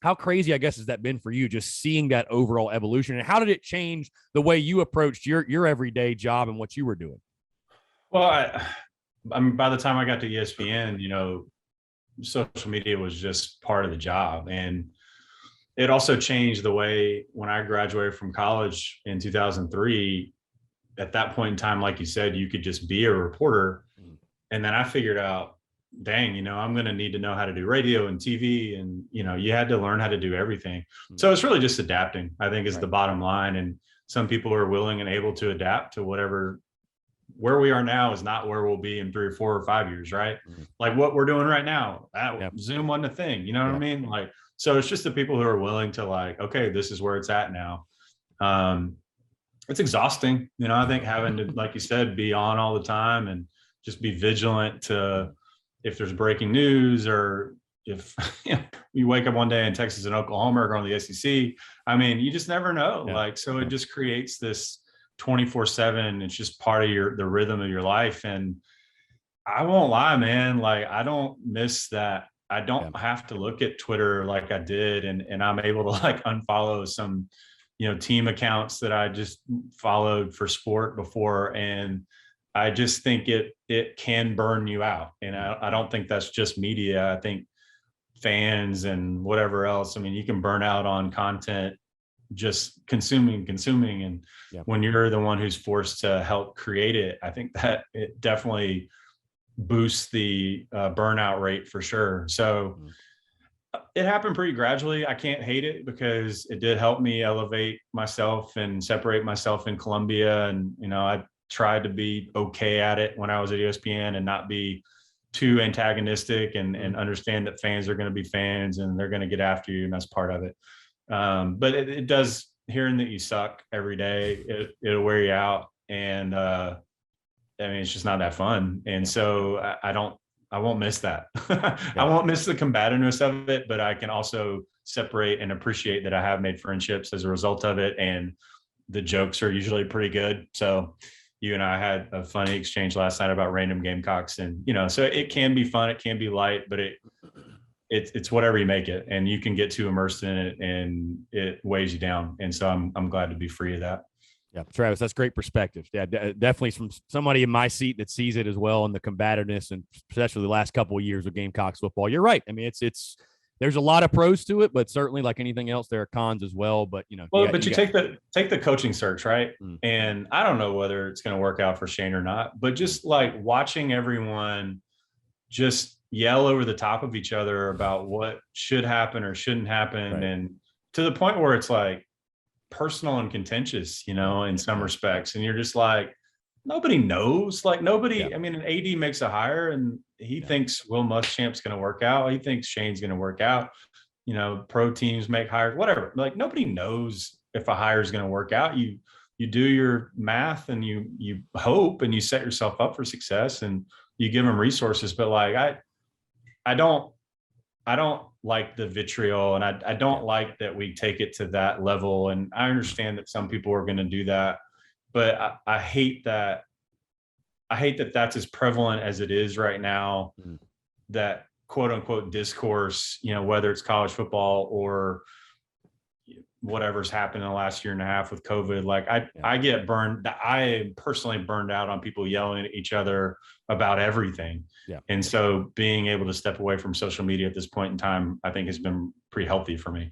how crazy, I guess, has that been for you, just seeing that overall evolution? And how did it change the way you approached your everyday job and what you were doing? Well, I mean, by the time I got to ESPN, social media was just part of the job. And it also changed the way when I graduated from college in 2003, at that point in time, like you said, you could just be a reporter. And then I figured out, dang, I'm going to need to know how to do radio and TV. And, you had to learn how to do everything. So it's really just adapting, I think, is the bottom line. And some people are willing and able to adapt to whatever. Where we are now is not where we'll be in 3 or 4 or 5 years, right? Like what we're doing right now, Zoom wasn't a thing, you know what I mean? Like, so it's just the people who are willing to like, okay, this is where it's at now. It's exhausting, I think, having to, like you said, be on all the time and just be vigilant to if there's breaking news, or if you wake up one day in Texas and Oklahoma are going to the SEC. I mean, you just never know. Like, so it just creates this 24/7. It's just part of the rhythm of your life. And I won't lie, man, like I don't miss that. I don't have to look at Twitter like I did, and I'm able to like unfollow some team accounts that I just followed for sport before. And I just think it can burn you out. And I don't think that's just media. I think fans and whatever else, I mean, you can burn out on content, just consuming. And when you're the one who's forced to help create it, I think that it definitely boosts the burnout rate for sure. So it happened pretty gradually. I can't hate it because it did help me elevate myself and separate myself in Columbia. And, I tried to be okay at it when I was at ESPN and not be too antagonistic and understand that fans are going to be fans and they're going to get after you. And that's part of it. But it does, hearing that you suck every day, it'll wear you out. And I mean, it's just not that fun. And so I won't miss that. I won't miss the combativeness of it, but I can also separate and appreciate that I have made friendships as a result of it. And the jokes are usually pretty good. So you and I had a funny exchange last night about random Gamecocks, and, so it can be fun. It can be light, but it's whatever you make it, and you can get too immersed in it and it weighs you down. And so I'm glad to be free of that. Yeah, Travis, that's great perspective. Yeah, definitely from somebody in my seat that sees it as well, and the combativeness, and especially the last couple of years of Gamecocks football. You're right. I mean, it's there's a lot of pros to it, but certainly like anything else, there are cons as well. But you take the coaching search, right? And I don't know whether it's going to work out for Shane or not, but just like watching everyone just yell over the top of each other about what should happen or shouldn't happen, and to the point where it's like personal and contentious, in some respects. And you're just like, nobody knows. Like nobody, I mean, an AD makes a hire and he thinks Will Muschamp's going to work out. He thinks Shane's going to work out. Pro teams make hires, whatever. Like nobody knows if a hire is going to work out. You do your math and you hope and you set yourself up for success and you give them resources. But like, I don't like the vitriol, and I don't like that we take it to that level. And I understand that some people are going to do that, but I hate that. I hate that that's as prevalent as it is right now, that quote unquote discourse, whether it's college football or whatever's happened in the last year and a half with COVID. Like I get burned. I am personally burned out on people yelling at each other about everything. Yeah. And so being able to step away from social media at this point in time, I think has been pretty healthy for me.